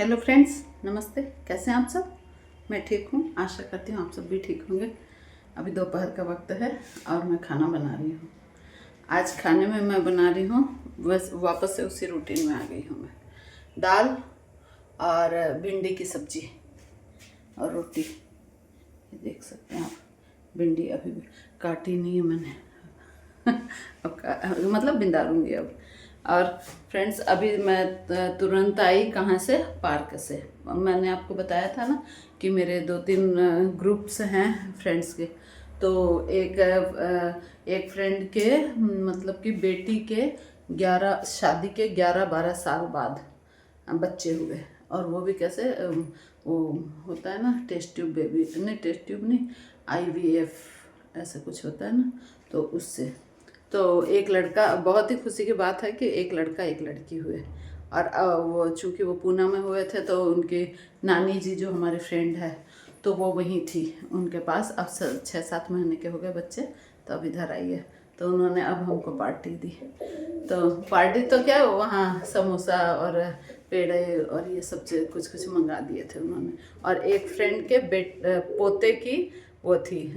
Hello friends, नमस्ते। कैसे हैं आप सब? मैं ठीक हूँ, आशा करती हूँ आप सब भी ठीक होंगे। अभी दोपहर का वक्त है और मैं खाना बना रही हूँ। आज खाने में मैं बना रही हूँ, बस वापस से उसी रूटीन में आ गई हूँ मैं। दाल और भिंडी की सब्जी और रोटी। ये देख सकते हैं आप, भिंडी अभी भी काटी नहीं है मैंने। मतलब बिंदारूंगी अब। और फ्रेंड्स, अभी मैं तुरंत आई कहाँ से, पार्क से। मैंने आपको बताया था ना कि मेरे 2-3 ग्रुप्स हैं फ्रेंड्स के। तो एक फ्रेंड के मतलब कि बेटी के 11 शादी के 11-12 साल बाद बच्चे हुए। और वो भी कैसे, वो होता है ना टेस्ट ट्यूब बेबी, नहीं टेस्ट ट्यूब नहीं, IVF ऐसा कुछ होता है ना, तो उससे। तो एक लड़का, बहुत ही खुशी की बात है कि एक लड़का एक लड़की हुए। और वो चूँकि वो पूना में हुए थे तो उनकी नानी जी जो हमारे फ्रेंड है तो वो वहीं थी उनके पास। अब 6-7 महीने के हो गए बच्चे, तो अब इधर आई है। तो उन्होंने अब हमको पार्टी दी। तो पार्टी तो क्या, वहाँ समोसा और पेड़े और ये सब कुछ कुछ मंगा दिए थे उन्होंने। और एक फ्रेंड के पोते की वो थी,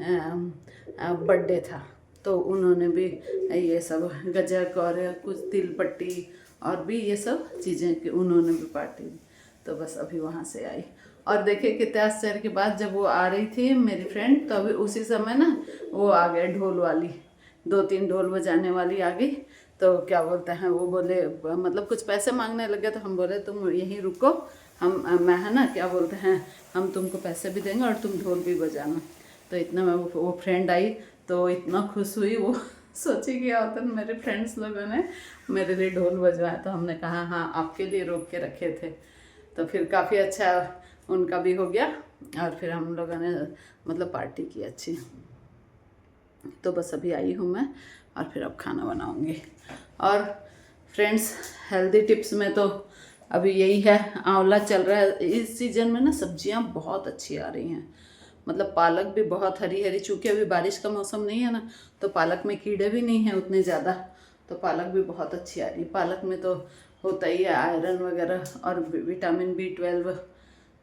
बर्थडे था, तो उन्होंने भी ये सब गजक और कुछ तिल पट्टी और भी ये सब चीज़ें कि उन्होंने भी पार्टी दी। तो बस अभी वहाँ से आई। और देखिए कितने आश्चर्य की बात, जब वो आ रही थी मेरी फ्रेंड, तो अभी उसी समय ना वो आ गए ढोल वाली, 2-3 ढोल बजाने वाली आ गई। तो क्या बोलते हैं, वो बोले मतलब कुछ पैसे मांगने लगे। तो हम बोले तुम यहीं रुको, मैं है ना क्या बोलते हैं, हम तुमको पैसे भी देंगे और तुम ढोल भी बजाना। तो इतना में वो फ्रेंड आई तो इतना खुश हुई वो। सोची कि और मेरे फ्रेंड्स लोगों ने मेरे लिए ढोल बजवाया। तो हमने कहा हाँ, आपके लिए रोक के रखे थे। तो फिर काफ़ी अच्छा उनका भी हो गया और फिर हम लोगों ने मतलब पार्टी की अच्छी। तो बस अभी आई हूँ मैं और फिर अब खाना बनाऊँगी। और फ्रेंड्स, हेल्दी टिप्स में तो अभी यही है, आंवला चल रहा है। इस सीज़न में ना सब्जियाँ बहुत अच्छी आ रही हैं। मतलब पालक भी बहुत हरी हरी, चूँकि अभी बारिश का मौसम नहीं है ना, तो पालक में कीड़े भी नहीं हैं उतने ज़्यादा। तो पालक भी बहुत अच्छी आ रही है। पालक में तो होता ही है आयरन वगैरह और विटामिन B12।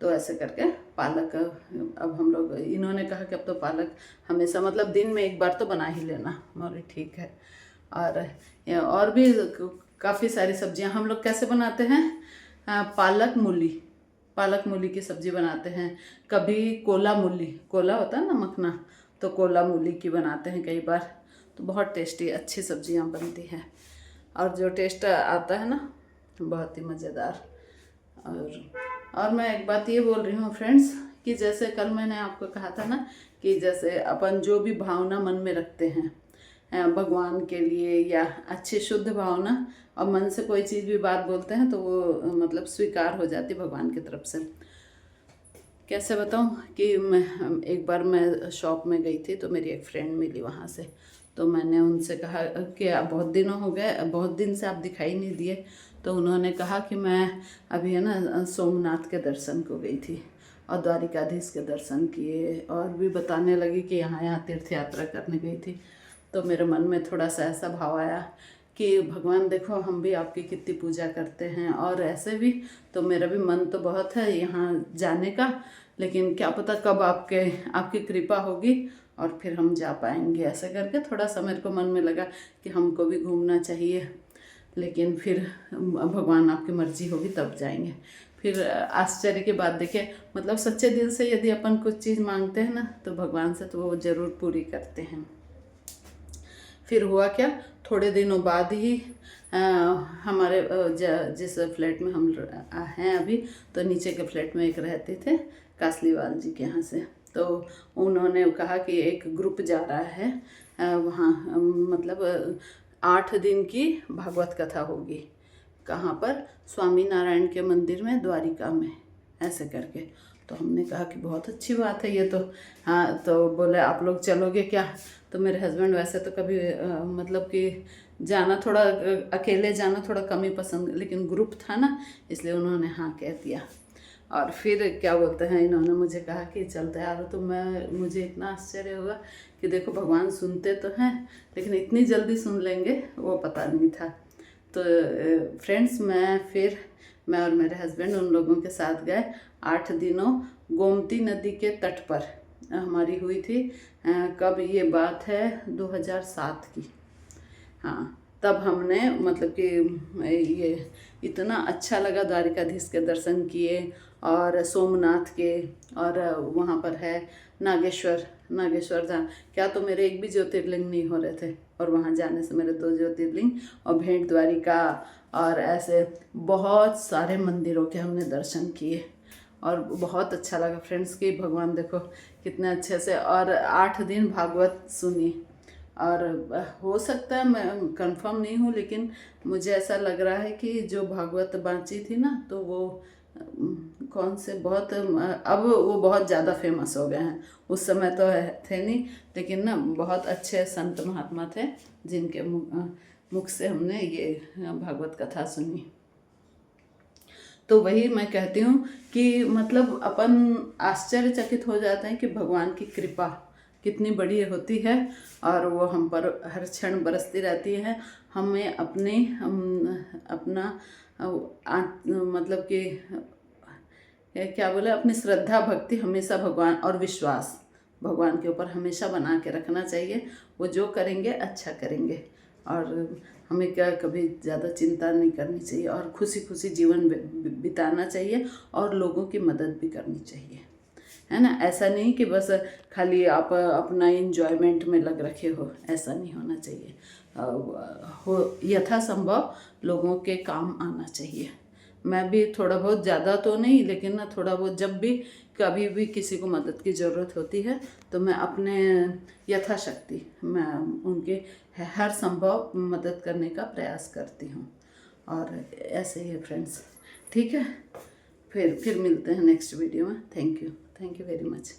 तो ऐसे करके पालक, अब हम लोग, इन्होंने कहा कि अब तो पालक हमेशा मतलब दिन में एक बार तो बना ही लेना। और ठीक है। और भी काफ़ी सारी सब्जियां हम लोग कैसे बनाते हैं, पालक मूली की सब्ज़ी बनाते हैं। कभी कोला मूली, कोला होता है ना मखना, तो कोला मूली की बनाते हैं कई बार। तो बहुत टेस्टी अच्छी सब्जियां बनती हैं और जो टेस्ट आता है ना बहुत ही मज़ेदार। और मैं एक बात ये बोल रही हूँ फ्रेंड्स, कि जैसे कल मैंने आपको कहा था ना कि जैसे अपन जो भी भावना मन में रखते हैं भगवान के लिए, या अच्छी शुद्ध भावना, और मन से कोई चीज़ भी बात बोलते हैं तो वो मतलब स्वीकार हो जाती भगवान की तरफ से। कैसे बताऊं कि एक बार मैं शॉप में गई थी तो मेरी एक फ्रेंड मिली वहाँ से। तो मैंने उनसे कहा कि बहुत दिनों हो गए, बहुत दिन से आप दिखाई नहीं दिए। तो उन्होंने कहा कि मैं अभी है ना सोमनाथ के दर्शन को गई थी और द्वारिकाधीश के दर्शन किए, और भी बताने लगी कि यहाँ यहाँ तीर्थ यात्रा करने गई थी। तो मेरे मन में थोड़ा सा ऐसा भाव आया कि भगवान देखो, हम भी आपकी कितनी पूजा करते हैं और ऐसे भी। तो मेरा भी मन तो बहुत है यहाँ जाने का, लेकिन क्या पता कब आपकी कृपा होगी और फिर हम जा पाएंगे। ऐसा करके थोड़ा सा मेरे को मन में लगा कि हमको भी घूमना चाहिए, लेकिन फिर भगवान आपकी मर्जी होगी तब जाएंगे। फिर आश्चर्य की बात देखिए, मतलब सच्चे दिल से यदि अपन कुछ चीज़ मांगते हैं ना तो भगवान से तो वो ज़रूर पूरी करते हैं। फिर हुआ क्या, थोड़े दिनों बाद ही हमारे जिस फ्लैट में हम हैं अभी, तो नीचे के फ्लैट में एक रहते थे कासलीवाल जी के यहाँ से। तो उन्होंने कहा कि एक ग्रुप जा रहा है वहाँ, मतलब 8 दिन की भागवत कथा होगी। कहाँ पर? स्वामी नारायण के मंदिर में, द्वारिका में, ऐसे करके। तो हमने कहा कि बहुत अच्छी बात है ये तो। हाँ, तो बोले आप लोग चलोगे क्या? तो मेरे हस्बैंड वैसे तो कभी मतलब कि जाना थोड़ा अकेले जाना थोड़ा कम ही पसंद, लेकिन ग्रुप था ना इसलिए उन्होंने हाँ कह दिया। और फिर क्या बोलते हैं, इन्होंने मुझे कहा कि चलते यार। तो मुझे इतना आश्चर्य हुआ कि देखो भगवान सुनते तो हैं, लेकिन इतनी जल्दी सुन लेंगे वो पता नहीं था। तो फ्रेंड्स, मैं फिर मैं और मेरे हस्बैंड उन लोगों के साथ गए। 8 दिनों गोमती नदी के तट पर हमारी हुई थी। कब ये बात है, 2007 की। हाँ, तब हमने मतलब कि ये इतना अच्छा लगा, द्वारिकाधीश के दर्शन किए और सोमनाथ के, और वहाँ पर है नागेश्वर धाम। क्या तो मेरे एक भी ज्योतिर्लिंग नहीं हो रहे थे, और वहाँ जाने से मेरे 2 ज्योतिर्लिंग और भेंट द्वारिका और ऐसे बहुत सारे मंदिरों के हमने दर्शन किए और बहुत अच्छा लगा फ्रेंड्स। कि भगवान देखो कितने अच्छे से, और 8 दिन भागवत सुनी। और हो सकता है, मैं कंफर्म नहीं हूँ, लेकिन मुझे ऐसा लग रहा है कि जो भागवत बाँची थी ना, तो वो कौन से बहुत अब वो बहुत ज़्यादा फेमस हो गए हैं। उस समय तो थे नहीं, लेकिन ना बहुत अच्छे संत महात्मा थे जिनके मुख से हमने ये भागवत कथा सुनी। तो वही मैं कहती हूँ कि मतलब अपन आश्चर्यचकित हो जाते हैं कि भगवान की कृपा कितनी बड़ी होती है, और वो हम पर हर क्षण बरसती रहती है। हमें अपना मतलब कि क्या बोले, अपनी श्रद्धा भक्ति हमेशा भगवान और विश्वास भगवान के ऊपर हमेशा बना के रखना चाहिए। वो जो करेंगे अच्छा करेंगे, और हमें क्या कभी ज़्यादा चिंता नहीं करनी चाहिए, और खुशी खुशी जीवन बिताना चाहिए, और लोगों की मदद भी करनी चाहिए, है ना। ऐसा नहीं कि बस खाली आप अपना इंजॉयमेंट में लग रखे हो, ऐसा नहीं होना चाहिए। हो यथासंभव लोगों के काम आना चाहिए। मैं भी थोड़ा बहुत, ज़्यादा तो नहीं, लेकिन ना थोड़ा बहुत जब भी कभी भी किसी को मदद की ज़रूरत होती है, तो मैं अपने यथाशक्ति मैं उनके हर संभव मदद करने का प्रयास करती हूँ। और ऐसे ही है फ्रेंड्स, ठीक है। फिर मिलते हैं नेक्स्ट वीडियो में। Thank you very much.